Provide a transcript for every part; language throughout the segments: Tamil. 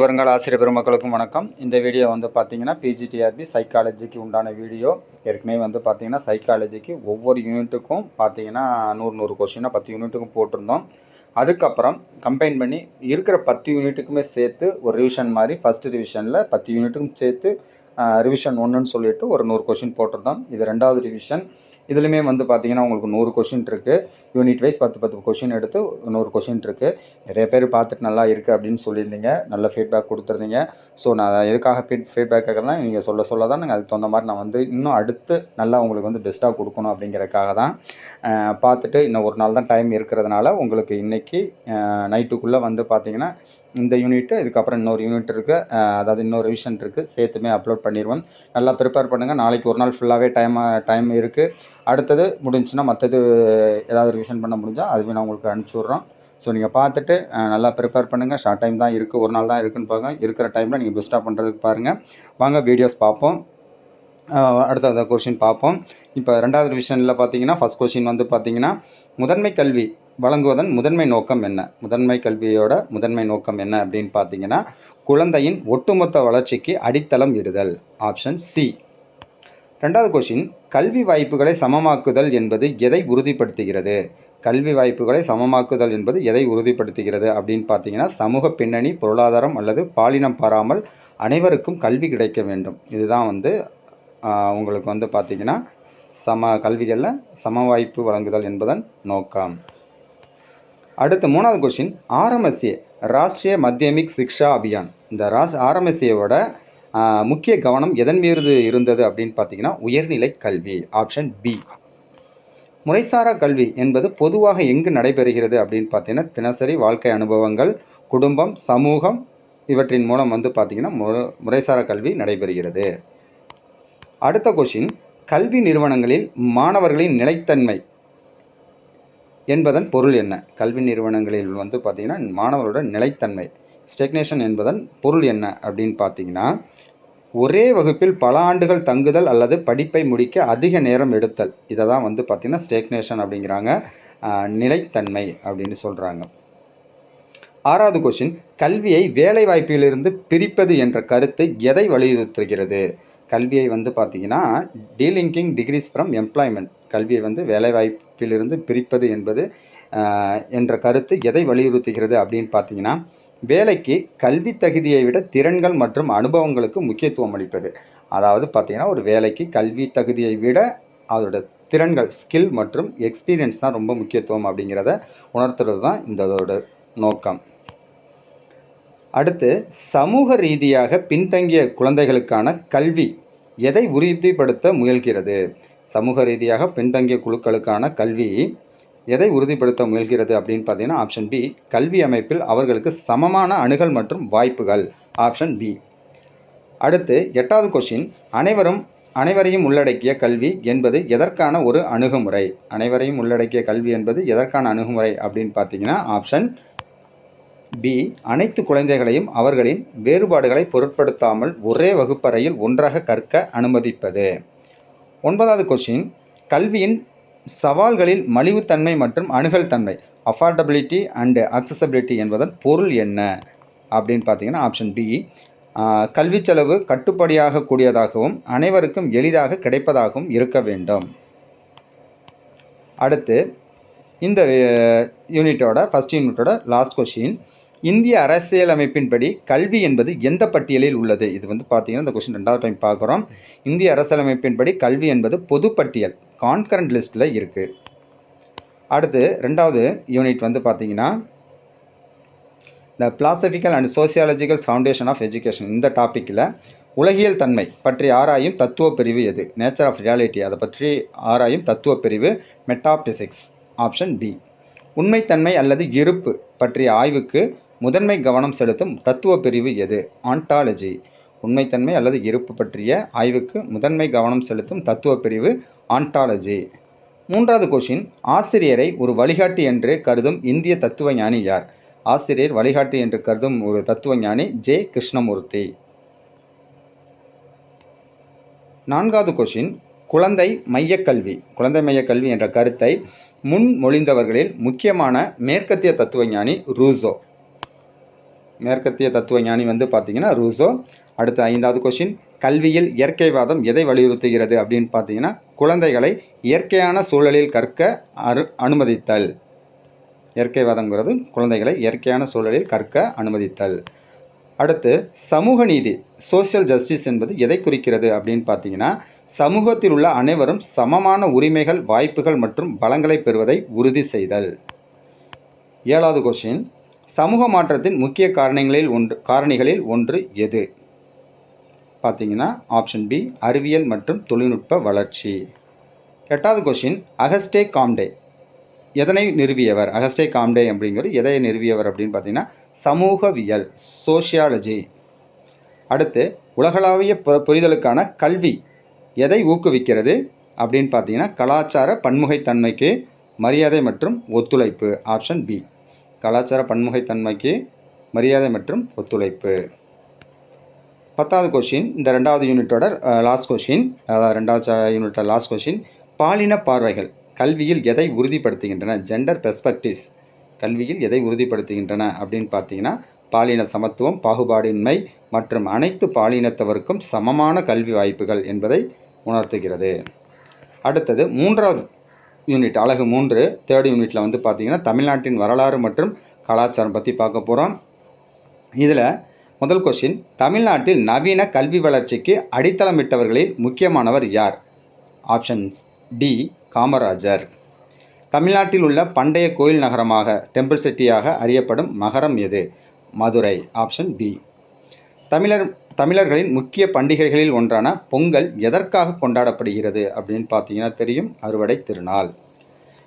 வருங்கால ஆசிரியர் பெருமக்களுக்கும் வணக்கம். இந்த வீடியோ வந்து பார்த்தீங்கன்னா பிஜிடிஆர்பி சைக்காலஜிக்கு உண்டான வீடியோ. ஏற்கனவே வந்து பார்த்தீங்கன்னா சைக்காலஜிக்கு ஒவ்வொரு யூனிட்டுக்கும் பார்த்தீங்கன்னா 100 கொஷினாக 10 யூனிட்டுக்கும் போட்டிருந்தோம். அதுக்கப்புறம் கம்பைன் பண்ணி இருக்கிற 10 யூனிட்டுக்குமே சேர்த்து ஒரு ரிவிஷன் மாதிரி ஃபஸ்ட்டு ரிவிஷனில் 10 யூனிட்டுக்கும் சேர்த்து ரிவிஷன் 1ன்னு சொல்லிட்டு ஒரு 100 கொஷின் போட்டிருந்தோம். இது ரெண்டாவது ரிவிஷன். இதுலையுமே வந்து பார்த்தீங்கன்னா உங்களுக்கு 100 கொஷின் இருக்குது. யூனிட் வைஸ் 10 கொஷின் எடுத்து 100 கொஷின் இருக்குது. நிறைய பேர் பார்த்துட்டு நல்லா இருக்குது அப்படின்னு சொல்லியிருந்தீங்க. நல்ல ஃபீட்பேக் கொடுத்துருந்தீங்க. ஸோ நான் எதுக்காக ஃபீட்பேக் கேட்குறேன்னா நீங்கள் சொல்ல தான் நாங்கள் அதுக்கு தகுந்த மாதிரி நான் வந்து இன்னும் அடுத்து நல்லா உங்களுக்கு வந்து பெஸ்ட்டாக கொடுக்கணும் அப்படிங்கிறதுக்காக தான். பார்த்துட்டு இன்னும் ஒரு நாள் தான் டைம் இருக்கிறதுனால உங்களுக்கு இன்றைக்கி நைட்டுக்குள்ளே வந்து பார்த்தீங்கன்னா இந்த யூனிட்டு இதுக்கப்புறம் இன்னொரு யூனிட் இருக்குது, அதாவது இன்னொரு ரிவிஷன் இருக்குது, சேர்த்துமே அப்லோட் பண்ணிடுவோம். நல்லா ப்ரிப்பேர் பண்ணுங்கள். நாளைக்கு ஒரு நாள் ஃபுல்லாகவே டைம் இருக்குது. அடுத்தது முடிஞ்சுன்னா மற்றது ஏதாவது ரிவிஷன் பண்ண முடிஞ்சால் அதுவே நான் உங்களுக்கு அனுப்பிச்சி விட்றோம். ஸோ நீங்கள் பார்த்துட்டு நல்லா ப்ரிப்பேர் பண்ணுங்கள். ஷார்ட் டைம் தான் இருக்குது, ஒரு நாள் தான் இருக்குதுன்னு பாருங்கள். இருக்கிற டைமில் நீங்கள் பெஸ்ட்டாக பண்ணுறதுக்கு பாருங்கள். வாங்க வீடியோஸ் பார்ப்போம். அடுத்த கொஷின் பார்ப்போம். இப்போ ரெண்டாவது ரிவிஷனில் பார்த்தீங்கன்னா ஃபஸ்ட் கொஷின் வந்து பார்த்தீங்கன்னா முதன்மை கல்வி வழங்குவதன் முதன்மை நோக்கம் என்ன? முதன்மை கல்வியோட முதன்மை நோக்கம் என்ன அப்படின்னு பார்த்தீங்கன்னா குழந்தையின் ஒட்டுமொத்த வளர்ச்சிக்கு அடித்தளம் இடுதல். Option C. ரெண்டாவது கொஷின் கல்வி வாய்ப்புகளை சமமாக்குதல் என்பது எதை உறுதிப்படுத்துகிறது? கல்வி வாய்ப்புகளை சமமாக்குதல் என்பது எதை உறுதிப்படுத்துகிறது அப்படின்னு பார்த்தீங்கன்னா சமூக பின்னணி, பொருளாதாரம் அல்லது பாலினம் பாராமல் அனைவருக்கும் கல்வி கிடைக்க வேண்டும். இதுதான் வந்து உங்களுக்கு வந்து பார்த்திங்கன்னா கல்விகளில் சம வாய்ப்பு வழங்குதல் என்பதன் நோக்கம். அடுத்து மூணாவது கொஷின் ஆர்எம்எஸ்ஏ ராஷ்ட்ரிய மத்தியமிக் சிக்ஷா அபியான். இந்த ஆர்எம்எஸ்ஏவோட முக்கிய கவனம் எதன் மீது இருந்தது அப்படின்னு பார்த்தீங்கன்னா உயர்நிலை கல்வி. Option B. முறைசாரா கல்வி என்பது பொதுவாக எங்கு நடைபெறுகிறது அப்படின்னு பார்த்தீங்கன்னா தினசரி வாழ்க்கை அனுபவங்கள், குடும்பம், சமூகம் இவற்றின் மூலம் வந்து பார்த்திங்கன்னா முறைசாரா கல்வி நடைபெறுகிறது. அடுத்த கொஷின் கல்வி நிறுவனங்களில் மாணவர்களின் நிலைத்தன்மை என்பதன் பொருள் என்ன? கல்வி நிறுவனங்களில் வந்து பார்த்திங்கன்னா மாணவர்களோட நிலைத்தன்மை ஸ்டெக்னேஷன் என்பதன் பொருள் என்ன அப்படின்னு பார்த்தீங்கன்னா ஒரே வகுப்பில் பல ஆண்டுகள் தங்குதல் அல்லது படிப்பை முடிக்க அதிக நேரம் எடுத்தல். இதை தான் வந்து பார்த்திங்கன்னா ஸ்டெக்னேஷன் அப்படிங்கிறாங்க, நிலைத்தன்மை அப்படின்னு சொல்கிறாங்க. ஆறாவது கொஷின் கல்வியை வேலைவாய்ப்பிலிருந்து பிரிப்பது என்ற கருத்து எதை வலியுறுத்துகிறது? கல்வியை வந்து பார்த்திங்கன்னா டீலிங்கிங் டிகிரிஸ் ஃப்ரம் எம்ப்ளாய்மெண்ட். கல்வியை வந்து வேலைவாய்ப்பிலிருந்து பிரிப்பது என்பது என்ற கருத்து எதை வலியுறுத்துகிறது அப்படின்னு பார்த்தீங்கன்னா வேலைக்கு கல்வி தகுதியை விட திறன்கள் மற்றும் அனுபவங்களுக்கு முக்கியத்துவம் அளிப்பது. அதாவது பார்த்திங்கன்னா ஒரு வேலைக்கு கல்வி தகுதியை விட அதோட திறன்கள், ஸ்கில் மற்றும் எக்ஸ்பீரியன்ஸ் தான் ரொம்ப முக்கியத்துவம் அப்படிங்கிறத உணர்த்துறது தான் இதோட நோக்கம். அடுத்து சமூக ரீதியாக பின்தங்கிய குழந்தைகளுக்கான கல்வி எதை உறுதிப்படுத்த முயல்கிறது? சமூக ரீதியாக பின்தங்கிய குழுக்களுக்கான கல்வி எதை உறுதிப்படுத்த முயல்கிறது அப்படின்னு பார்த்தீங்கன்னா ஆப்ஷன் பி. கல்வி அமைப்பில் அவர்களுக்கு சமமான அணுகல் மற்றும் வாய்ப்புகள். Option B. அடுத்து எட்டாவது கொஷின் அனைவரையும் உள்ளடக்கிய கல்வி என்பது எதற்கான ஒரு அணுகுமுறை? அனைவரையும் உள்ளடக்கிய கல்வி என்பது எதற்கான அணுகுமுறை அப்படின்னு பார்த்தீங்கன்னா ஆப்ஷன் பி. அனைத்து குழந்தைகளையும் அவர்களின் வேறுபாடுகளை பொருட்படுத்தாமல் ஒரே வகுப்பறையில் ஒன்றாக கற்க அனுமதிப்பது. ஒன்பதாவது கொஷின் கல்வியின் சவால்களில் மலிவுத்தன்மை மற்றும் அணுகல் தன்மை அஃபார்டபிலிட்டி அண்டு அக்சசபிலிட்டி என்பதன் பொருள் என்ன அப்படின்னு பார்த்தீங்கன்னா ஆப்ஷன் பி. கல்வி செலவு கட்டுப்படியாக கூடியதாகவும் அனைவருக்கும் எளிதாக கிடைப்பதாகவும் இருக்க வேண்டும். அடுத்து இந்த யூனிட்டோட ஃபஸ்ட் யூனிட்டோட லாஸ்ட் கொஷின் இந்திய அரசியலமைப்பின்படி கல்வி என்பது எந்த பட்டியலில் உள்ளது? இது வந்து பார்த்தீங்கன்னா இந்த கொஷின் ரெண்டாவது டைம் பார்க்குறோம். இந்திய அரசியலமைப்பின்படி கல்வி என்பது பொதுப்பட்டியல் கான்கரண்ட் லிஸ்ட்டில் இருக்குது. அடுத்து ரெண்டாவது யூனிட் வந்து பார்த்தீங்கன்னா the philosophical and sociological foundation of education. இந்த டாப்பிக்கில் உலகியல் தன்மை பற்றி ஆராயும் தத்துவ பிரிவு எது? நேச்சர் ஆஃப் ரியாலிட்டி அதை பற்றி ஆராயும் தத்துவ பிரிவு மெட்டாபிசிக்ஸ். Option B. உண்மைத்தன்மை அல்லது இருப்பு பற்றிய ஆய்வுக்கு முதன்மை கவனம் செலுத்தும் தத்துவ பிரிவு எது? ஆண்டாலஜி. உண்மைத்தன்மை அல்லது இருப்பு பற்றிய ஆய்வுக்கு முதன்மை கவனம் செலுத்தும் தத்துவ பிரிவு ஆண்டாலஜி. மூன்றாவது கொஷின் ஆசிரியரை ஒரு வழிகாட்டி என்று கருதும் இந்திய தத்துவ ஞானி யார்? ஆசிரியர் வழிகாட்டி என்று கருதும் ஒரு தத்துவ ஞானி ஜே. கிருஷ்ணமூர்த்தி. நான்காவது கொஷின் குழந்தை மையக்கல்வி என்ற கருத்தை முன்மொழிந்தவர்களில் முக்கியமான மேற்கத்திய தத்துவ ஞானி ரூசோ. மேற்கத்திய தத்துவ ஞானி வந்து பார்த்திங்கன்னா ரூசோ. அடுத்து 5வது கொஷின், கல்வியில் இயற்கைவாதம் எதை வலியுறுத்துகிறது அப்படின்னு பார்த்தீங்கன்னா குழந்தைகளை இயற்கையான சூழலில் கற்க அனுமதித்தல். இயற்கைவாதங்கிறது குழந்தைகளை இயற்கையான சூழலில் கற்க அனுமதித்தல். அடுத்து சமூக நீதி, சோஷியல் ஜஸ்டிஸ் என்பது எதை குறிக்கிறது அப்படின்னு பார்த்தீங்கன்னா சமூகத்தில் உள்ள அனைவரும் சமமான உரிமைகள், வாய்ப்புகள் மற்றும் பலங்களை பெறுவதை உறுதி செய்தல். 7வது கொஷின், சமூக மாற்றத்தின் முக்கிய காரணிகளில் ஒன்று எது பார்த்தீங்கன்னா ஆப்ஷன் பி, அறிவியல் மற்றும் தொழில்நுட்ப வளர்ச்சி. 8வது கொஷின், அகஸ்டே காம்டே எதனை நிறுவியவர்? அகஸ்டே காம்டே அப்படிங்கிறது எதை நிறுவியவர் அப்படின்னு பார்த்தீங்கன்னா சமூகவியல், சோஷியாலஜி. அடுத்து உலகளாவிய புரிதலுக்கான கல்வி எதை ஊக்குவிக்கிறது அப்படின்னு பார்த்தீங்கன்னா கலாச்சார பன்முகைத்தன்மைக்கு மரியாதை மற்றும் ஒத்துழைப்பு. ஆப்ஷன் பி, கலாச்சார பன்முகைத்தன்மைக்கு மரியாதை மற்றும் ஒத்துழைப்பு. 10வது கொஷின், இந்த 2வது யூனிட்டோட லாஸ்ட் கொஷின், அதாவது 2வது யூனிட்டோட லாஸ்ட் கொஷின், பாலின பார்வைகள் கல்வியில் எதை உறுதிப்படுத்துகின்றன? ஜெண்டர் பெர்ஸ்பெக்டிவ்ஸ் கல்வியில் எதை உறுதிப்படுத்துகின்றன அப்படின்னு பார்த்தீங்கன்னா பாலின சமத்துவம், பாகுபாடின்மை மற்றும் அனைத்து பாலினத்தவருக்கும் சமமான கல்வி வாய்ப்புகள் என்பதை உணர்த்துகிறது. அடுத்தது 3வது யூனிட், அலகு 3, 3rd யூனிட்டில் வந்து பார்த்திங்கன்னா தமிழ்நாட்டின் வரலாறு மற்றும் கலாச்சாரம் பற்றி பார்க்க போகிறோம். இதில் முதல் கொஷின், தமிழ்நாட்டில் நவீன கல்வி வளர்ச்சிக்கு அடித்தளமிட்டவர்களில் முக்கியமானவர் யார்? Option D, Kamaraj. தமிழ்நாட்டில் உள்ள பண்டைய கோயில் நகரமாக, டெம்பிள் சிட்டியாக அறியப்படும் நகரம் எது? மதுரை. Option B. தமிழர்களின் முக்கிய பண்டிகைகளில் ஒன்றான பொங்கல் எதற்காக கொண்டாடப்படுகிறது அப்படின்னு பார்த்தீங்கன்னா தெரியும், அறுவடை திருநாள்.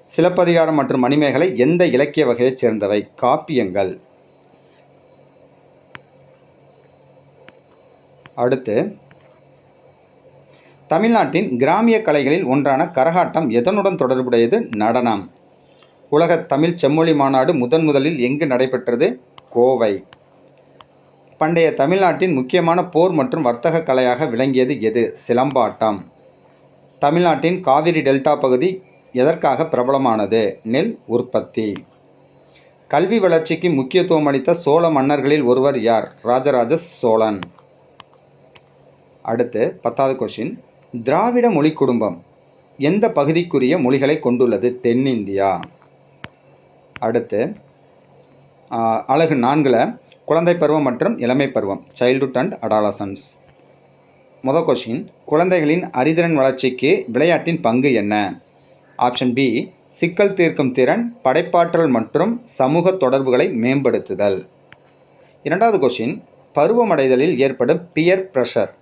சிலப்பதிகாரம் மற்றும் மணிமேகலை எந்த இலக்கிய வகையைச் சேர்ந்தவை? காப்பியங்கள். அடுத்து தமிழ்நாட்டின் கிராமிய கலைகளில் ஒன்றான கரகாட்டம் எதனுடன் தொடர்புடையது? நடனம். உலக தமிழ் செம்மொழி மாநாடு முதலில் எங்கு நடைபெற்றது? கோவை. பண்டைய தமிழ்நாட்டின் முக்கியமான போர் மற்றும் வர்த்தக கலையாக விளங்கியது எது? சிலம்பாட்டம். தமிழ்நாட்டின் காவிரி டெல்டா பகுதி எதற்காக பிரபலமானது? நெல் உற்பத்தி. கல்வி வளர்ச்சிக்கு முக்கியத்துவம் அளித்த சோழ மன்னர்களில் ஒருவர் யார்? ராஜராஜ சோழன். அடுத்து 10வது கொஷின், திராவிட மொழி குடும்பம் எந்த பகுதிக்குரிய மொழிகளை கொண்டுள்ளது? தென்னிந்தியா. அடுத்து அலகு 4 குழந்தை பருவம் மற்றும் இளமை பருவம், சைல்ட்ஹுட் அண்ட் அடாலசன்ஸ். முதல் கொஷின், குழந்தைகளின் அறிதிறன் வளர்ச்சிக்கு விளையாட்டின் பங்கு என்ன? ஆப்ஷன் பி, சிக்கல் தீர்க்கும் திறன், படைப்பாற்றல் மற்றும் சமூக தொடர்புகளை மேம்படுத்துதல். 2வது கொஷின், பருவமடைதலில் ஏற்படும் பியர் ப்ரெஷர்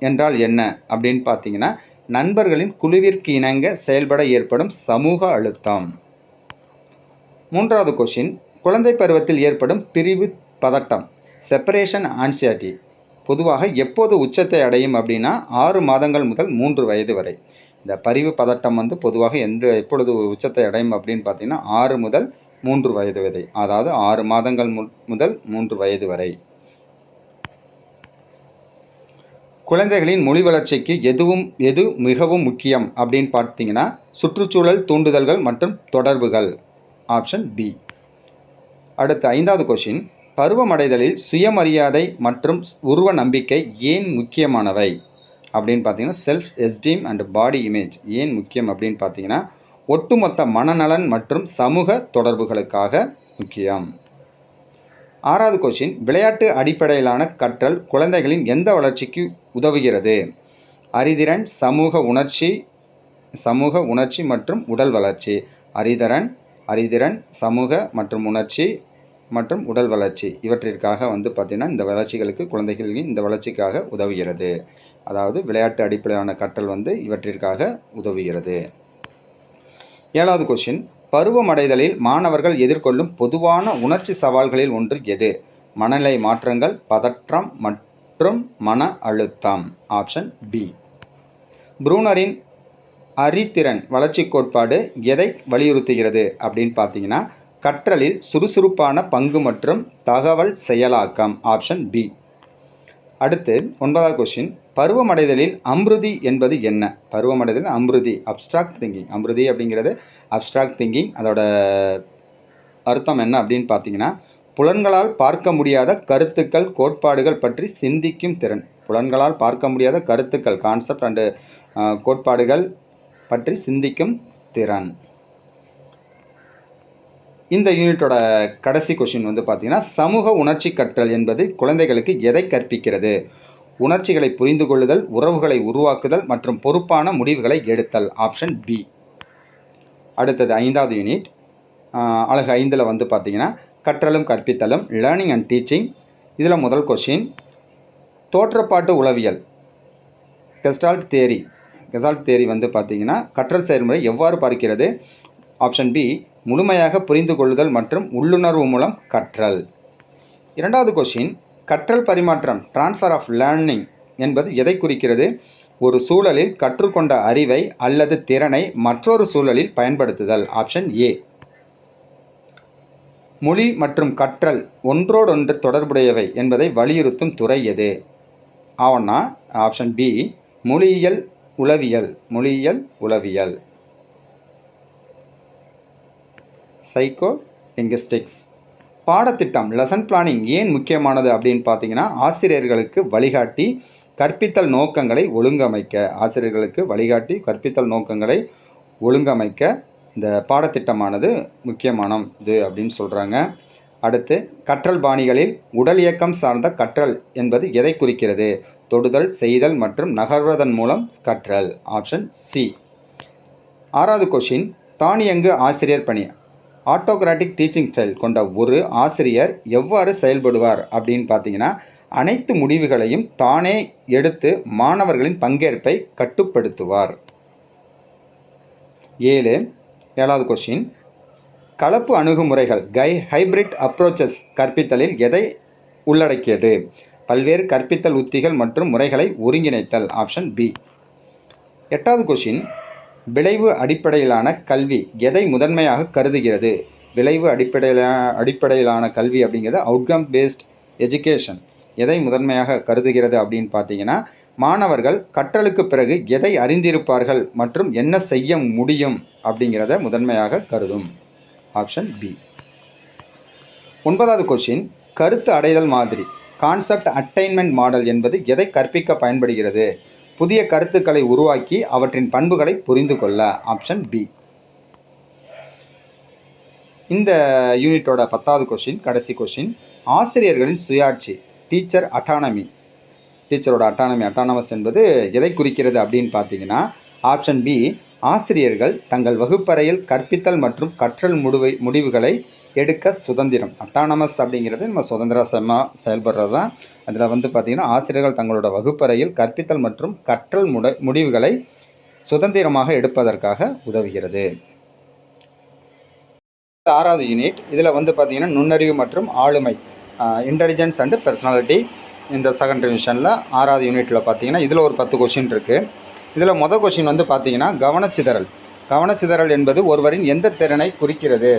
என்றால் என்ன அப்படின்னு பார்த்தீங்கன்னா நண்பர்களின் குழுவிற்கு இணங்க செயல்பட ஏற்படும் சமூக அழுத்தம். 3வது கொஷின், குழந்தை பருவத்தில் ஏற்படும் பிரிவு பதட்டம், செப்பரேஷன் ஆன்சியாட்டி பொதுவாக எப்போது உச்சத்தை அடையும் அப்படின்னா 6 மாதங்கள் முதல் 3 வயது வரை. இந்த பிரிவு பதட்டம் வந்து பொதுவாக எப்பொழுது உச்சத்தை அடையும் அப்படின்னு பார்த்தீங்கன்னா 6 முதல் 3 வயது வரை, அதாவது 6 மாதங்கள் முதல் 3 வயது வரை. குழந்தைகளின் மொழி வளர்ச்சிக்கு எது மிகவும் முக்கியம் அப்படின்னு பார்த்தீங்கன்னா சுற்றுச்சூழல் தூண்டுதல்கள் மற்றும் தொடர்புகள். Option B. அடுத்து 5வது கொஷின், பருவமடைதலில் சுயமரியாதை மற்றும் உருவ நம்பிக்கை ஏன் முக்கியமானவை அப்படின்னு பார்த்தீங்கன்னா self esteem and body image ஏன் முக்கியம் அப்படின்னு பார்த்தீங்கன்னா ஒட்டுமொத்த மனநலன் மற்றும் சமூக தொடர்புகளுக்காக முக்கியம். 6வது கொஷின், விளையாட்டு அடிப்படையிலான கற்றல் குழந்தைகளின் எந்த வளர்ச்சிக்கு உதவுகிறது? அறிதிறன், சமூக உணர்ச்சி மற்றும் உடல் வளர்ச்சி. அறிதிறன், சமூக மற்றும் உணர்ச்சி மற்றும் உடல் வளர்ச்சி இவற்றிற்காக வந்து பார்த்திங்கன்னா இந்த வளர்ச்சிகளுக்கு குழந்தைகளின் இந்த வளர்ச்சிக்காக உதவுகிறது. அதாவது விளையாட்டு அடிப்படையிலான கற்றல் வந்து இவற்றிற்காக உதவுகிறது. 7வது கொஷின், பருவமடைதலில் மாணவர்கள் எதிர்கொள்ளும் பொதுவான உணர்ச்சி சவால்களில் ஒன்று எது? மனநிலை மாற்றங்கள், பதற்றம் மற்றும் மன அழுத்தம். Option B. ப்ரூனரின் அறிதிறன் வளர்ச்சி கோட்பாடு எதை வலியுறுத்துகிறது அப்படின்னு பார்த்தீங்கன்னா கற்றலில் சுறுசுறுப்பான பங்கு மற்றும் தகவல் செயலாக்கம். Option B. அடுத்து 9வது கொஷின், பருவமடைதலில் அம்ருதி என்பது என்ன? பருவமடைதல் அம்ருதி, அப்ஸ்ட்ராக்ட் திங்கிங். அம்ருதி அப்படிங்கிறது அப்ஸ்ட்ராக்ட் திங்கிங். அதோட அர்த்தம் என்ன அப்படின்னு பார்த்தீங்கன்னா புலன்களால் பார்க்க முடியாத கருத்துக்கள் கோட்பாடுகள் பற்றி சிந்திக்கும் திறன். புலன்களால் பார்க்க முடியாத கருத்துக்கள் கான்செப்ட் அண்டு கோட்பாடுகள் பற்றி சிந்திக்கும் திறன். இந்த யூனிட்டோட கடைசி கொஷின் வந்து பார்த்திங்கன்னா, சமூக உணர்ச்சி கற்றல் என்பது குழந்தைகளுக்கு எதை கற்பிக்கிறது? உணர்ச்சிகளை புரிந்து கொள்ளுதல், உறவுகளை உருவாக்குதல் மற்றும் பொறுப்பான முடிவுகளை எடுத்தல். Option B. அடுத்தது 5வது யூனிட் அழகு 5ல் வந்து பார்த்திங்கன்னா, கற்றலும் கற்பித்தலும், லேர்னிங் அண்ட் டீச்சிங். இதில் முதல் கொஷின், தோற்றப்பாட்டு உளவியல் கெஸ்டால்ட் தேரி வந்து பார்த்திங்கன்னா கற்றல் செயல்முறை எவ்வாறு பார்க்கிறது? Option B. முழுமையாக புரிந்து கொள்ளுதல் மற்றும் உள்ளுணர்வு மூலம் கற்றல். 2வது கொஷின், கற்றல் பரிமாற்றம் டிரான்ஸ்ஃபர் ஆஃப் லேர்னிங் என்பது எதை குறிக்கிறது? ஒரு சூழலில் கற்றுக்கொண்ட அறிவை அல்லது திறனை மற்றொரு சூழலில் பயன்படுத்துதல். Option A. மொழி மற்றும் கற்றல் ஒன்றோடொன்று தொடர்புடையவை என்பதை வலியுறுத்தும் துறை எது? ஆவண்ணா ஆப்ஷன் பி. மொழியியல் உளவியல். Psycholinguistics. பாடத்திட்டம் லெசன் பிளானிங் ஏன் முக்கியமானது அப்படின்னு பார்த்தீங்கன்னா, ஆசிரியர்களுக்கு வழிகாட்டி கற்பித்தல் நோக்கங்களை ஒழுங்கமைக்க இந்த பாடத்திட்டமானது முக்கியமானது அப்படின்னு சொல்கிறாங்க. அடுத்து, கற்றல் பாணிகளில் உடல் இயக்கம் சார்ந்த கற்றல் என்பது எதை குறிக்கிறது? தொடுதல், செய்தல் மற்றும் நகர்வதன் மூலம் கற்றல். Option C. 6வது கொஷின், தானியங்கு ஆசிரியர் பணி ஆட்டோகிராட்டிக் டீச்சிங் ஸ்டைல் கொண்ட ஒரு ஆசிரியர் எவ்வாறு செயல்படுவார் அப்படின்னு பார்த்தீங்கன்னா, அனைத்து முடிவுகளையும் தானே எடுத்து மாணவர்களின் பங்கேற்பை கட்டுப்படுத்துவார். 7வது கொஷின், கலப்பு அணுகுமுறைகள் ஹைபிரிட் அப்ரோச்சஸ் கற்பித்தலில் எதை உள்ளடக்கியது? பல்வேறு கற்பித்தல் உத்திகள் மற்றும் முறைகளை ஒருங்கிணைத்தல். Option B. 8வது கொஷின், விளைவு அடிப்படையிலான கல்வி எதை முதன்மையாக கருதுகிறது? விளைவு அடிப்படையிலான கல்வி அப்படிங்கிறது அவுட்கம் பேஸ்ட் எஜுகேஷன் எதை முதன்மையாக கருதுகிறது அப்படின்னு பார்த்தீங்கன்னா, மாணவர்கள் கற்றலுக்கு பிறகு எதை அறிந்திருப்பார்கள் மற்றும் என்ன செய்ய முடியும் அப்படிங்கிறத முதன்மையாக கருதும். Option B. 9வது கொஷின், கருத்து அடைதல் மாதிரி கான்செப்ட் அட்டைன்மெண்ட் மாடல் என்பது எதை கற்பிக்க பயன்படுகிறது? புதிய கருத்துக்களை உருவாக்கி அவற்றின் பண்புகளை புரிந்து கொள்ள. Option B. இந்த யூனிட்டோட 10வது கொஷின், கடைசி கொஷின், ஆசிரியர்களின் சுயாட்சி டீச்சரோட அட்டானமஸ் என்பது எதை குறிக்கிறது அப்படின்னு பார்த்தீங்கன்னா, ஆப்ஷன் பி. ஆசிரியர்கள் தங்கள் வகுப்பறையில் கற்பித்தல் மற்றும் கற்றல் முடிவுகளை எடுக்க சுதந்திரம். அட்டானமஸ் அப்படிங்கிறது நம்ம சுதந்திரமாக செயல்படுறது தான். அதில் வந்து பார்த்திங்கன்னா, ஆசிரியர்கள் தங்களோட வகுப்பறையில் கற்பித்தல் மற்றும் கற்றல் முடிவுகளை சுதந்திரமாக எடுப்பதற்காக உதவுகிறது. 6வது யூனிட், இதில் வந்து பார்த்திங்கன்னா நுண்ணறிவு மற்றும் ஆளுமை இன்டெலிஜென்ஸ் அண்டு பர்சனாலிட்டி. இந்த செகண்ட் ரிவிஷனில் 6வது யூனிட்டில் பார்த்திங்கன்னா இதில் ஒரு 10 கொஷின் இருக்குது. இதில் மொதல் கொஷின் வந்து பார்த்திங்கன்னா, கவனச்சிதறல் என்பது ஒருவரின் எந்த திறனை குறிக்கிறது?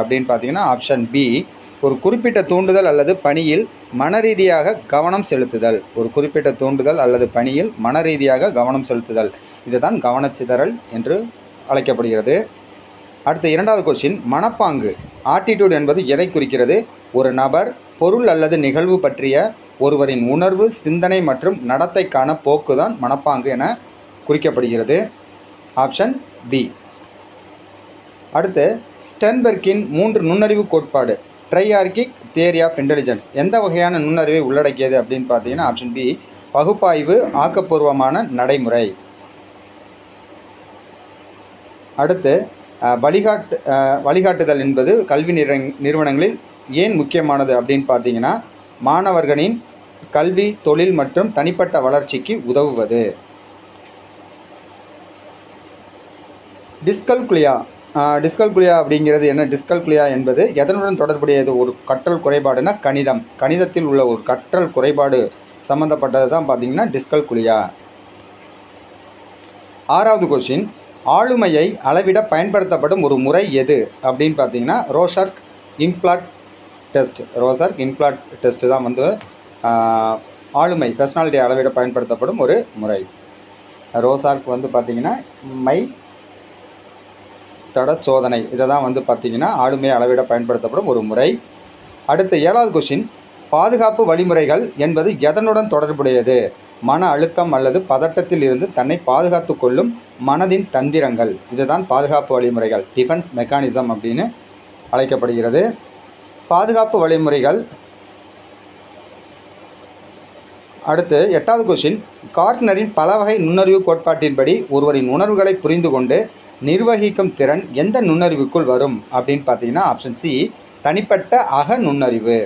அப்படின்னு பார்த்தீங்கன்னா, ஆப்ஷன் பி. ஒரு குறிப்பிட்ட தூண்டுதல் அல்லது பணியில் மனரீதியாக கவனம் செலுத்துதல். இதுதான் கவனச்சிதறல் என்று அழைக்கப்படுகிறது. அடுத்த 2வது கொஸ்டின், மனப்பாங்கு ஆட்டிடியூட் என்பது எதை குறிக்கிறது? ஒரு நபர், பொருள் அல்லது நிகழ்வு பற்றிய ஒருவரின் உணர்வு, சிந்தனை மற்றும் நடத்தைக்கான போக்குதான் மனப்பாங்கு என குறிக்கப்படுகிறது. Option B. அடுத்து, ஸ்டென்பெர்க்கின் 3 நுண்ணறிவு கோட்பாடு ட்ரையார்கிக் தியரி ஆஃப் இன்டெலிஜென்ஸ் எந்த வகையான நுண்ணறிவை உள்ளடக்கியது அப்படின்னு பார்த்தீங்கன்னா, ஆப்ஷன் பி. பகுப்பாய்வு, ஆக்கப்பூர்வமான நடைமுறை. அடுத்து, வழிகாட்டுதல் என்பது கல்வி நிறுவனங்களில் ஏன் முக்கியமானது அப்படின்னு பார்த்தீங்கன்னா, மாணவர்களின் கல்வி, தொழில் மற்றும் தனிப்பட்ட வளர்ச்சிக்கு உதவுவது. டிஸ்கல்குலியா அப்படிங்கிறது என்ன? டிஸ்கல்குலியா என்பது எதனுடன் தொடர்புடையது? ஒரு கற்றல் குறைபாடுனா கணிதத்தில் உள்ள ஒரு கற்றல் குறைபாடு சம்மந்தப்பட்டது தான் பார்த்தீங்கன்னா டிஸ்கல்குலியா. 6வது கொஸ்டின், ஆளுமையை அளவிட பயன்படுத்தப்படும் ஒரு முறை எது அப்படின்னு பார்த்தீங்கன்னா, ரோசர்க் இன்க்ளாட் டெஸ்ட் தான் வந்து ஆளுமை பர்சனாலிட்டி அளவிட பயன்படுத்தப்படும் ஒரு முறை. ரோசார்க் வந்து பார்த்தீங்கன்னா தட சோதனை இதை தான் வந்து பார்த்திங்கன்னா ஆளுமையை அளவிட பயன்படுத்தப்படும் ஒரு முறை. அடுத்து 7வது கொஷின், பாதுகாப்பு வழிமுறைகள் என்பது எதனுடன் தொடர்புடையது? மன அழுத்தம் அல்லது பதட்டத்தில் இருந்து தன்னை பாதுகாத்து கொள்ளும் மனதின் தந்திரங்கள். இதுதான் பாதுகாப்பு வழிமுறைகள், டிஃபென்ஸ் மெக்கானிசம் அப்படின்னு அழைக்கப்படுகிறது. பாதுகாப்பு வழிமுறைகள். அடுத்து 8வது கொஷின், கார்ட்னரின் பல வகை நுண்ணறிவு கோட்பாட்டின்படி ஒருவரின் உணர்வுகளை புரிந்து கொண்டு நிர்வகிக்கும் திறன் எந்த நுண்ணறிவுக்குள் வரும் அப்படின்னு பார்த்தீங்கன்னா ஆப்ஷன் சி, தனிப்பட்ட அக நுண்ணறிவு,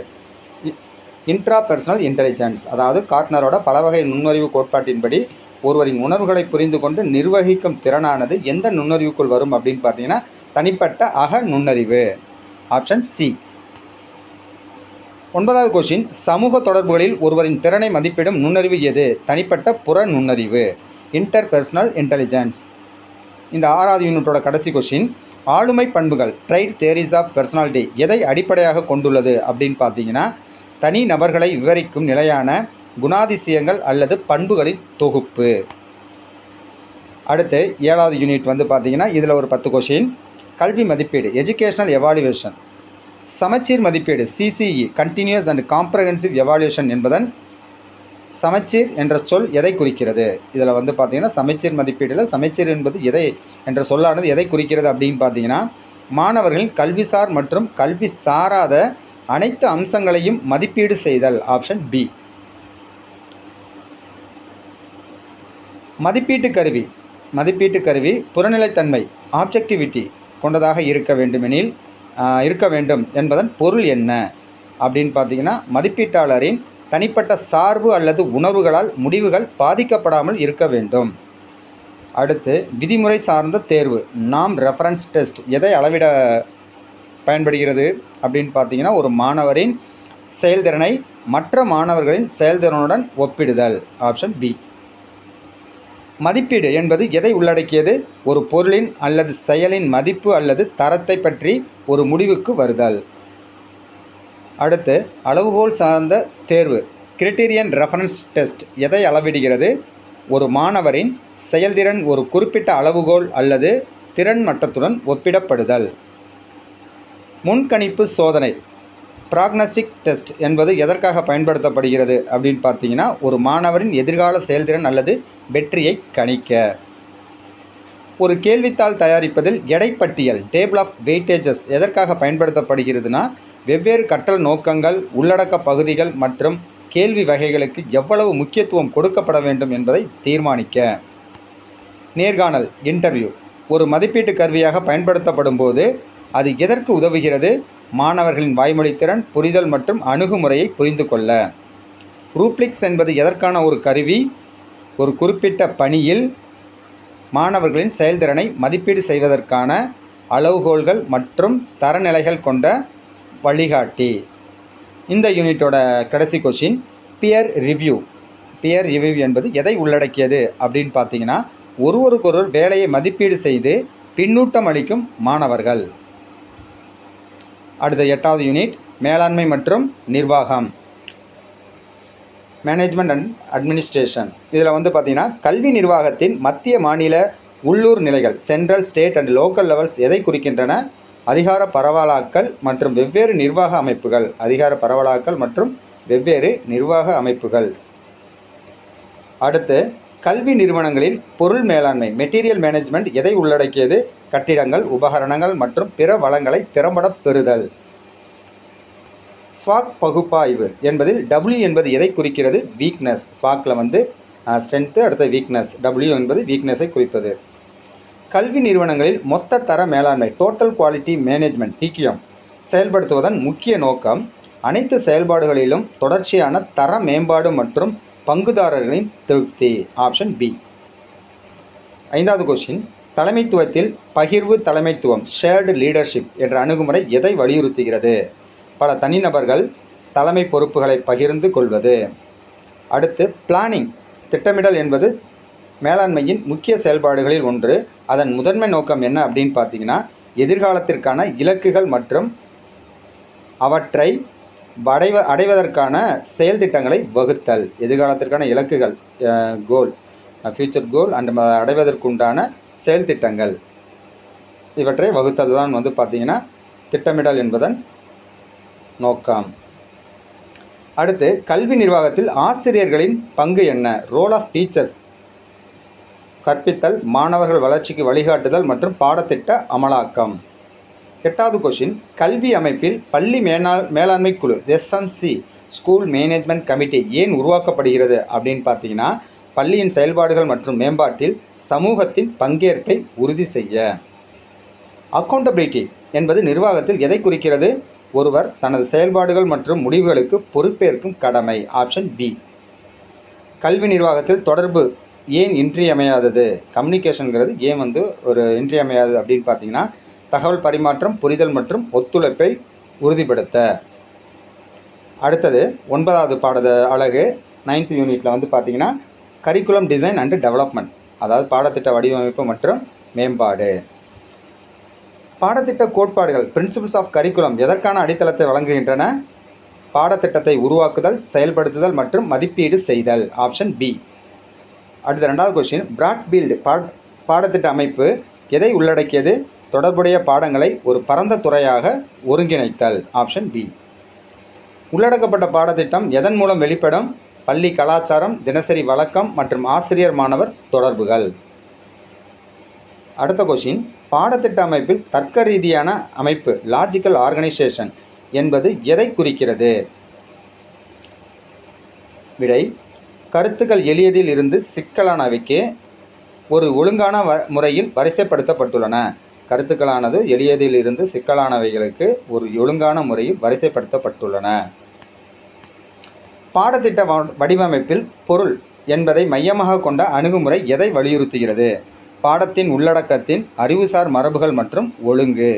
இன்ட்ராபர்சனல் இன்டெலிஜென்ஸ். அதாவது கார்ட்னரோட பல வகை நுண்ணறிவு கோட்பாட்டின்படி ஒருவரின் உணர்வுகளை புரிந்து கொண்டு நிர்வகிக்கும் திறனானது எந்த நுண்ணறிவுக்குள் வரும் அப்படின்னு பார்த்தீங்கன்னா தனிப்பட்ட அக நுண்ணறிவு, ஆப்ஷன் சி. 9வது கொஷின், சமூக தொடர்புகளில் ஒருவரின் திறனை மதிப்பிடும் நுண்ணறிவு எது? தனிப்பட்ட புற நுண்ணறிவு, இன்டர்பர்சனல் இன்டெலிஜென்ஸ். இந்த 6வது யூனிட்டோட கடைசி கொஷின், ஆளுமை பண்புகள் ட்ரைட் தியரிஸ் ஆஃப் பர்சனாலிட்டி எதை அடிப்படையாக கொண்டுள்ளது அப்படின்னு பார்த்தீங்கன்னா தனி நபர்களை விவரிக்கும் நிலையான குணாதிசயங்கள் அல்லது பண்புகளின் தொகுப்பு. அடுத்து 7வது யூனிட் வந்து பார்த்தீங்கன்னா இதில் ஒரு 10 கொஷின். கல்வி மதிப்பீடு, எஜுகேஷனல் எவாலுவேஷன். சமச்சீர் மதிப்பீடு, CCE, continuous and comprehensive evaluation என்பதன் சமச்சீர் என்ற சொல் எதை குறிக்கிறது? இதில் வந்து பார்த்தீங்கன்னா சமச்சீர் மதிப்பீடில் சமச்சீர் என்பது எதை என்ற சொல்லானது எதை குறிக்கிறது அப்படின்னு பார்த்தீங்கன்னா மாணவர்களின் கல்விசார் மற்றும் கல்வி சாராத அனைத்து அம்சங்களையும் மதிப்பீடு செய்தல், ஆப்ஷன் பி. மதிப்பீட்டு கருவி புறநிலைத்தன்மை, ஆப்ஜெக்டிவிட்டி கொண்டதாக இருக்க வேண்டும் என்பதன் பொருள் என்ன அப்படின்னு பார்த்தீங்கன்னா மதிப்பீட்டாளரின் தனிப்பட்ட சார்பு அல்லது உணர்வுகளால் முடிவுகள் பாதிக்கப்படாமல் இருக்க வேண்டும். அடுத்து விதிமுறை சார்ந்த தேர்வு, நாம் ரெஃபரன்ஸ் டெஸ்ட் எதை அளவிட பயன்படுகிறது அப்படின்னு பார்த்தீங்கன்னா ஒரு மாணவரின் செயல்திறனை மற்ற மாணவர்களின் செயல்திறனுடன் ஒப்பிடுதல், ஆப்ஷன் பி. மதிப்பீடு என்பது எதை உள்ளடக்கியது? ஒரு பொருளின் அல்லது செயலின் மதிப்பு அல்லது தரத்தை பற்றி ஒரு முடிவுக்கு வருதல். அடுத்து அளவுகோல் சார்ந்த தேர்வு, கிரைட்டீரியன் ரெஃபரன்ஸ் டெஸ்ட் எதை அளவிடுகிறது? ஒரு மாணவரின் செயல்திறன் ஒரு குறிப்பிட்ட அளவுகோல் அல்லது திறன் மட்டத்துடன் ஒப்பிடப்படுதல். முன்கணிப்பு சோதனை, ப்ராக்னஸ்டிக் டெஸ்ட் என்பது எதற்காக பயன்படுத்தப்படுகிறது அப்படின்னு பார்த்தீங்கன்னா ஒரு மாணவரின் எதிர்கால செயல்திறன் அல்லது வெற்றியை கணிக்க. ஒரு கேள்வித்தாள் தயாரிப்பதில் எடைப்பட்டியல், டேபிள் ஆஃப் வெயிட்டேஜஸ் எதற்காக பயன்படுத்தப்படுகிறதுனா வெவ்வேறு கற்றல் நோக்கங்கள், உள்ளடக்க பகுதிகள் மற்றும் கேள்வி வகைகளுக்கு எவ்வளவு முக்கியத்துவம் கொடுக்கப்பட வேண்டும் என்பதை தீர்மானிக்க. நேர்காணல், இன்டர்வியூ ஒரு மதிப்பீட்டு கருவியாக பயன்படுத்தப்படும் போது அது எதற்கு உதவுகிறது? மாணவர்களின் வாய்மொழித்திறன், புரிதல் மற்றும் அணுகுமுறையை புரிந்து கொள்ள. ரூப்ளிக்ஸ் என்பது எதற்கான ஒரு கருவி? ஒரு குறிப்பிட்ட பணியில் மாணவர்களின் செயல்திறனை மதிப்பீடு செய்வதற்கான அளவுகோல்கள் மற்றும் தரநிலைகள் கொண்ட வழிகாட்டி. இந்த யூனிட்டோட கடைசி கொஷின், பியர் ரிவ்யூ என்பது எதை உள்ளடக்கியது அப்படின்னு பார்த்தீங்கன்னா ஒருவருக்கொருவர் வேலையை மதிப்பீடு செய்து பின்னூட்டம் அளிக்கும் மாணவர்கள். அடுத்த 8வது யூனிட், மேலாண்மை மற்றும் நிர்வாகம், மேனேஜ்மெண்ட் அண்ட் அட்மினிஸ்ட்ரேஷன். இதில் வந்து பார்த்திங்கன்னா கல்வி நிர்வாகத்தின் மத்திய மாநில உள்ளூர் நிலைகள், central, state and local levels எதை குறிக்கின்றன? அதிகார பரவலாக்கல் மற்றும் வெவ்வேறு நிர்வாக அமைப்புகள். அடுத்து கல்வி நிறுவனங்களில் பொருள் மேலாண்மை, மெட்டீரியல் மேனேஜ்மெண்ட் எதை உள்ளடக்கியது? கட்டிடங்கள், உபகரணங்கள் மற்றும் பிற வளங்களை திறம்பட பெறுதல். ஸ்வாக் பகுப்பாய்வு என்பதில் W என்பது எதை குறிக்கிறது? வீக்னஸ். ஸ்வாக்கில் வந்து ஸ்ட்ரென்த்து, அடுத்த வீக்னஸ், W என்பது வீக்னஸை குறிப்பது. கல்வி நிறுவனங்களில் மொத்த தர மேலாண்மை, டோட்டல் குவாலிட்டி மேனேஜ்மெண்ட், TQM செயல்படுத்துவதன் முக்கிய நோக்கம் அனைத்து செயல்பாடுகளிலும் தொடர்ச்சியான தர மேம்பாடு மற்றும் பங்குதாரர்களின் திருப்தி, ஆப்ஷன் பி. 5வது கொஸ்டின், தலைமைத்துவத்தில் பகிர்வு தலைமைத்துவம், ஷேர்டு லீடர்ஷிப் என்ற அணுகுமுறை எதை வலியுறுத்துகிறது? பல தனிநபர்கள் தலைமை பொறுப்புகளை பகிர்ந்து கொள்வது. அடுத்து பிளானிங், திட்டமிடல் என்பது மேலாண்மையின் முக்கிய செயல்பாடுகளில் ஒன்று. அதன் முதன்மை நோக்கம் என்ன அப்படின்னு பார்த்தீங்கன்னா எதிர்காலத்திற்கான இலக்குகள் மற்றும் அவற்றை அடைவதற்கான செயல் திட்டங்களை வகுத்தல். எதிர்காலத்திற்கான இலக்குகள், ஃபியூச்சர் கோல் அண்ட் அடைவதற்குண்டான செயல் திட்டங்கள். இவற்றை வகுத்தது தான் வந்து பார்த்திங்கன்னா திட்டமிடல் என்பதன் நோக்கம். அடுத்து கல்வி நிர்வாகத்தில் ஆசிரியர்களின் பங்கு என்ன? Role of teachers. கற்பித்தல், மாணவர்கள் வளர்ச்சிக்கு வழிகாட்டுதல் மற்றும் பாடத்திட்ட அமலாக்கம். 8வது கொஷின், கல்வி அமைப்பில் பள்ளி மேலாண்மை குழு SMC ஸ்கூல் மேனேஜ்மெண்ட் கமிட்டி ஏன் உருவாக்கப்படுகிறது அப்படின்னு பார்த்தீங்கன்னா பள்ளியின் செயல்பாடுகள் மற்றும் மேம்பாட்டில் சமூகத்தின் பங்கேற்பை உறுதி செய்ய. அக்கௌண்டபிலிட்டி என்பது நிர்வாகத்தில் எதை குறிக்கிறது? ஒருவர் தனது செயல்பாடுகள் மற்றும் முடிவுகளுக்கு பொறுப்பேற்கும் கடமை. Option B. கல்வி நிர்வாகத்தில் தொடர்பு ஏன் இன்றியமையாதது? கம்யூனிகேஷனுங்கிறது ஏன் வந்து ஒரு இன்றியமையாதது அப்படின்னு பார்த்தீங்கன்னா தகவல் பரிமாற்றம், புரிதல் மற்றும் ஒத்துழைப்பை உறுதிப்படுத்த. அடுத்தது 9வது பாட அலகு 9th யூனிட்டில் வந்து பார்த்திங்கன்னா கரிக்குலம் டிசைன் அண்டு டெவலப்மெண்ட், அதாவது பாடத்திட்ட வடிவமைப்பு மற்றும் மேம்பாடு. பாடத்திட்ட கோட்பாடுகள் பிரின்சிபிள்ஸ் ஆஃப் கரிக்குலம் எதற்கான அடித்தளத்தை வழங்குகின்றன? பாடத்திட்டத்தை உருவாக்குதல், செயல்படுத்துதல் மற்றும் மதிப்பீடு செய்தல். Option B. அடுத்த 2வது கொஸ்டின், பிராட் பீல்டு பாடத்திட்ட அமைப்பு எதை உள்ளடக்கியது? தொடர்புடைய பாடங்களை ஒரு பரந்த துறையாக ஒருங்கிணைத்தல். Option B. உள்ளடக்கப்பட்ட பாடத்திட்டம் எதன் மூலம் வெளிப்படும்? பள்ளி கலாச்சாரம், தினசரி வழக்கம் மற்றும் ஆசிரியர் மாணவர் தொடர்புகள். அடுத்த கொஸ்டின், பாடத்திட்ட அமைப்பில் தர்க்க ரீதியான அமைப்பு லாஜிக்கல் ஆர்கனைசேஷன் என்பது எதை குறிக்கிறது? விடை, கருத்துக்கள் எளியதில் இருந்து சிக்கலானவைக்கு ஒரு ஒழுங்கான முறையில் வரிசைப்படுத்தப்பட்டுள்ளன. கருத்துக்களானது எளியதில் இருந்து சிக்கலானவைகளுக்கு ஒரு ஒழுங்கான முறையில் வரிசைப்படுத்தப்பட்டுள்ளன. பாடத்திட்ட வடிவமைப்பில் பொருள் என்பதை மையமாக கொண்ட அணுகுமுறை எதை வலியுறுத்துகிறது? பாடத்தின் உள்ளடக்கத்தின் அறிவுசார் மரபுகள் மற்றும் ஒழுங்கு.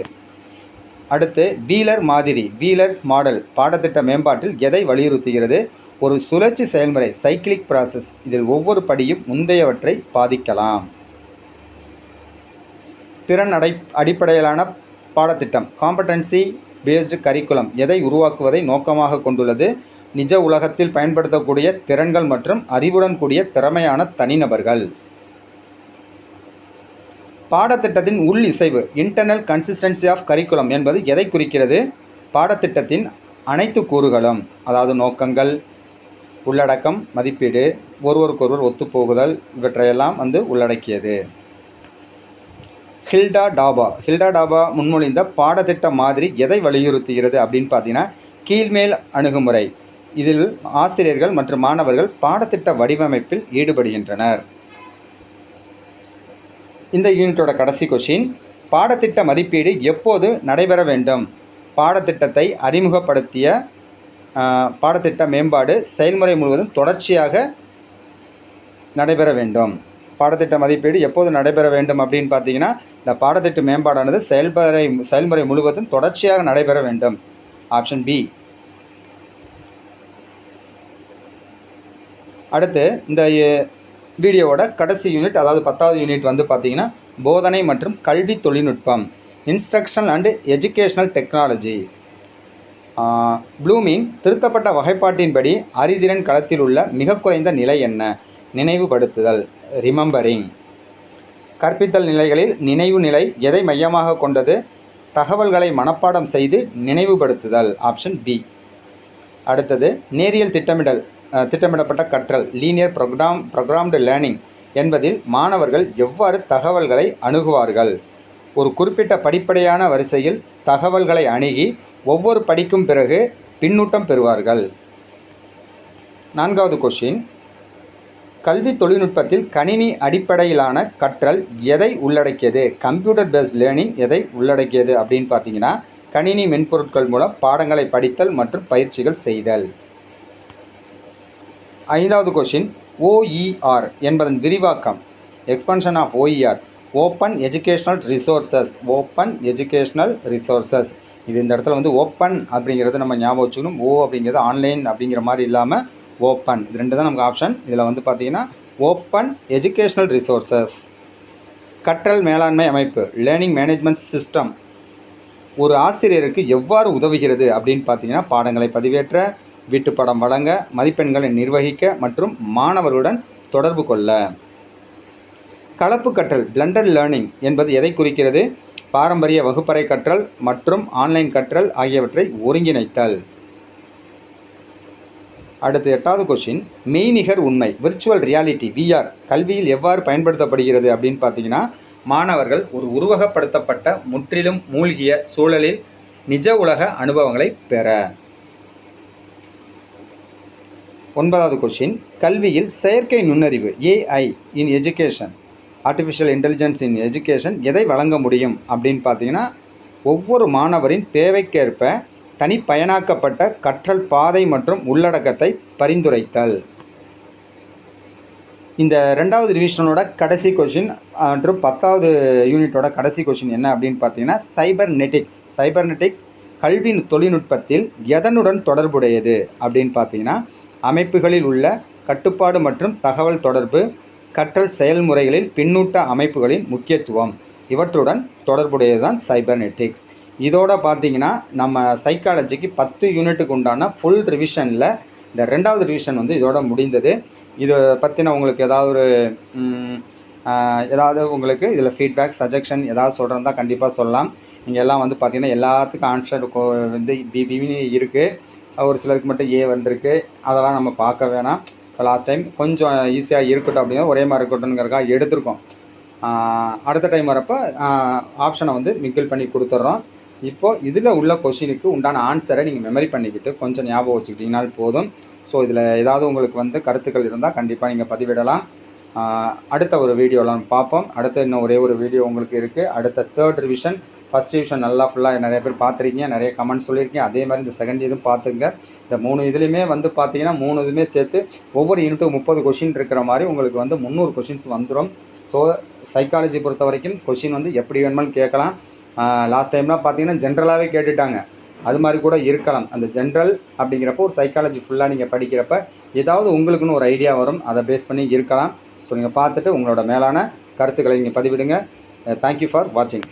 அடுத்து வீலர் மாதிரி வீலர் மாடல் பாடத்திட்ட மேம்பாட்டில் எதை வலியுறுத்துகிறது? ஒரு சுழற்சி செயல்முறை சைக்கிளிக் ப்ராசஸ். இதில் ஒவ்வொரு படியும் முந்தையவற்றை பாதிக்கலாம். திறன் அடிப்படையிலான பாடத்திட்டம் காம்படன்சி பேஸ்டு கரிக்குலம் எதை உருவாக்குவதை நோக்கமாக கொண்டுள்ளது? நிஜ உலகத்தில் பயன்படுத்தக்கூடிய திறன்கள் மற்றும் அறிவுடன் கூடிய திறமையான தனிநபர்கள். பாடத்திட்டத்தின் உள் இசைவு இன்டர்னல் கன்சிஸ்டன்சி ஆஃப் கரிக்குலம் என்பது எதை குறிக்கிறது? பாடத்திட்டத்தின் அனைத்து கூறுகளும், அதாவது நோக்கங்கள், உள்ளடக்கம், மதிப்பீடு, ஒருவருக்கொருவர் ஒத்துப்போகுதல் இவற்றையெல்லாம் வந்து உள்ளடக்கியது. ஹில்டா டாபா முன்மொழிந்த பாடத்திட்ட மாதிரி எதை வலியுறுத்துகிறது அப்படின்னு பார்த்தீங்கன்னா கீழ்மேல் அணுகுமுறை. இதில் ஆசிரியர்கள் மற்றும் மாணவர்கள் பாடத்திட்ட வடிவமைப்பில் ஈடுபடுகின்றனர். இந்த யூனிட்டோட கடைசி கொஷின், பாடத்திட்ட மதிப்பீடு எப்போது நடைபெற வேண்டும்? பாடத்திட்டத்தை அறிமுகப்படுத்திய பாடத்திட்ட மேம்பாடு செயல்முறை முழுவதும் தொடர்ச்சியாக நடைபெற வேண்டும். பாடத்திட்ட மதிப்பீடு எப்போது நடைபெற வேண்டும் அப்படின்னு பார்த்தீங்கன்னா இந்த பாடத்திட்ட மேம்பாடானது செயல்முறை முழுவதும் தொடர்ச்சியாக நடைபெற வேண்டும். Option B. அடுத்து இந்த வீடியோவோட கடைசி யூனிட், அதாவது 10வது யூனிட் வந்து பார்த்திங்கன்னா போதனை மற்றும் கல்வி தொழில்நுட்பம் இன்ஸ்ட்ரக்ஷனல் அண்டு எஜுகேஷ்னல் டெக்னாலஜி. ப்ளூமின் திருத்தப்பட்ட வகைப்பாட்டின்படி அறிதிறன் களத்தில் உள்ள மிக குறைந்த நிலை என்ன? நினைவுபடுத்துதல், ரிமெம்பரிங். கற்பித்தல் நிலைகளில் நினைவு நிலை எதை மையமாக கொண்டது? தகவல்களை மனப்பாடம் செய்து நினைவுபடுத்துதல். Option B. அடுத்தது நேரியல் திட்டமிடப்பட்ட கற்றல் லீனியர் ப்ரோக்ராம்டு லேர்னிங் என்பதில் மாணவர்கள் எவ்வாறு தகவல்களை அணுகுவார்கள்? ஒரு குறிப்பிட்ட படிப்படியான வரிசையில் தகவல்களை அணுகி ஒவ்வொரு படிக்கும் பிறகு பின்னூட்டம் பெறுவார்கள். 4வது கொஷின், கல்வி தொழில்நுட்பத்தில் கணினி அடிப்படையிலான கற்றல் எதை உள்ளடக்கியது? கம்ப்யூட்டர் பேஸ்ட் லேர்னிங் எதை உள்ளடக்கியது அப்படின்னு பார்த்தீங்கன்னா கணினி மென்பொருட்கள் மூலம் பாடங்களை படித்தல் மற்றும் பயிற்சிகள் செய்தல். 5வது கொஷின், OER என்பதன் விரிவாக்கம் expansion of OER open educational resources. இது இந்த இடத்துல வந்து ஓப்பன் அப்படிங்கிறது நம்ம ஞாபகம் வச்சுக்கணும். அப்படிங்கிறது ஆன்லைன் அப்படிங்கிற மாதிரி இல்லாமல் ஓப்பன், இது ரெண்டு தான் நமக்கு ஆப்ஷன். இதில் வந்து பார்த்திங்கன்னா ஓப்பன் எஜுகேஷ்னல் ரிசோர்சஸ். கற்றல் மேலாண்மை அமைப்பு லேர்னிங் மேனேஜ்மெண்ட் சிஸ்டம் ஒரு ஆசிரியருக்கு எவ்வாறு உதவுகிறது அப்படின்னு பார்த்தீங்கன்னா பாடங்களை பதிவேற்ற, வீட்டுப்பாடம் வழங்க, மதிப்பெண்களை நிர்வகிக்க மற்றும் மாணவர்களுடன் தொடர்பு கொள்ள. கலப்பு கற்றல் பிளண்டட் லேர்னிங் என்பது எதை குறிக்கிறது? பாரம்பரிய வகுப்பறை கற்றல் மற்றும் ஆன்லைன் கற்றல் ஆகியவற்றை ஒருங்கிணைத்தல். அடுத்து 8வது கொஸ்டின், மெய்நிகர் உண்மை விர்ச்சுவல் ரியாலிட்டி VR கல்வியில் எவ்வாறு பயன்படுத்தப்படுகிறது அப்படின்னு பார்த்தீங்கன்னா, மாணவர்கள் ஒரு உருவகப்படுத்தப்பட்ட முற்றிலும் மூழ்கிய சூழலில் நிஜ உலக அனுபவங்களை பெற. 9வது கொஸ்டின், கல்வியில் செயற்கை நுண்ணறிவு AI in education artificial intelligence in education எதை வழங்க முடியும் அப்படின்னு பார்த்தீங்கன்னா, ஒவ்வொரு மாணவரின் தேவைக்கேற்ப தனிப்பயனாக்கப்பட்ட கற்றல் பாதை மற்றும் உள்ளடக்கத்தை பரிந்துரைத்தல். இந்த 2வது ரிவிஷனோட கடைசி கொஷின் மற்றும் 10வது யூனிட்டோட கடைசி கொஷின் என்ன அப்படின்னு பார்த்தீங்கன்னா, சைபர்நெட்டிக்ஸ் கல்வி தொழில்நுட்பத்தில் எதனுடன் தொடர்புடையது அப்படின்னு பார்த்தீங்கன்னா, அமைப்புகளில் உள்ள கட்டுப்பாடு மற்றும் தகவல் தொடர்பு, கற்றல் செயல்முறைகளில் பின்னூட்ட அமைப்புகளின் முக்கியத்துவம் இவற்றுடன் தொடர்புடையது தான் சைபர்நெட்டிக்ஸ். இதோட பார்த்தீங்கன்னா நம்ம சைக்காலஜிக்கு 10 யூனிட்டுக்கு உண்டான ஃபுல் ரிவிஷனில் இந்த 2வது ரிவிஷன் வந்து இதோட முடிந்தது. இதை பற்றின உங்களுக்கு ஏதாவது உங்களுக்கு இதில் ஃபீட்பேக் சஜஷன் ஏதாவது சொல்கிறதா கண்டிப்பாக சொல்லலாம். நீங்கள் எல்லாம் வந்து பார்த்தீங்கன்னா எல்லாத்துக்கும் ஆன்சர் வந்து பிபின்னு இருக்குது. ஒரு சிலருக்கு மட்டும் ஏ வந்திருக்கு. அதெல்லாம் நம்ம பார்க்க வேணாம். இப்போ லாஸ்ட் டைம் கொஞ்சம் ஈஸியாக இருக்கட்டும் அப்படின்னா ஒரே மாதிரி இருக்கட்டும்ங்கிறக்காக எடுத்திருக்கோம். அடுத்த டைம் வரப்போ ஆப்ஷனை வந்து மிங்கிள் பண்ணி கொடுத்துட்றோம். இப்போது இதில் உள்ள கொஷினுக்கு உண்டான ஆன்சரை நீங்கள் மெமரி பண்ணிக்கிட்டு கொஞ்சம் ஞாபகம் வச்சுக்கிட்டீங்கனாலும் போதும். ஸோ இதில் ஏதாவது உங்களுக்கு வந்து கருத்துக்கள் இருந்தால் கண்டிப்பாக நீங்கள் பதிவிடலாம். அடுத்த ஒரு வீடியோவில் பார்ப்போம். அடுத்த இன்னும் ஒரே ஒரு வீடியோ உங்களுக்கு இருக்குது. அடுத்த 3rd ரிவிஷன் ஃபஸ்ட் டிவிஷன் நல்லா ஃபுல்லாக நிறைய பேர் பார்த்துருக்கீங்க, நிறைய கமெண்ட்ஸ் சொல்லியிருக்கீங்க. அதே மாதிரி இந்த செகண்ட் இதுவும் பார்த்துங்க. இந்த 3 இதுலேயுமே வந்து பார்த்தீங்கன்னா 3 இதுவுமே சேர்த்து ஒவ்வொரு யூனிட்டுக்கு 30 கொஷின் இருக்கிற மாதிரி உங்களுக்கு வந்து 300 கொஷின்ஸ் வந்துடும். ஸோ சைக்காலஜி பொறுத்த வரைக்கும் கொஷின் வந்து எப்படி வேணுமாலும் கேட்கலாம். லாஸ்ட் டைம்லாம் பார்த்தீங்கன்னா ஜென்ரலாகவே கேட்டுட்டாங்க. அது மாதிரி கூட இருக்கலாம். அந்த ஜென்ரல் அப்படிங்கிறப்போ ஒரு சைக்காலஜி ஃபுல்லாக நீங்கள் படிக்கிறப்ப ஏதாவது உங்களுக்குன்னு ஒரு ஐடியா வரும். அதை பேஸ் பண்ணி இருக்கலாம். ஸோ நீங்கள் பார்த்துட்டு உங்களோட மேலான கருத்துக்களை நீங்கள் பதிவிடுங்க. தேங்க்யூ ஃபார் வாட்சிங்.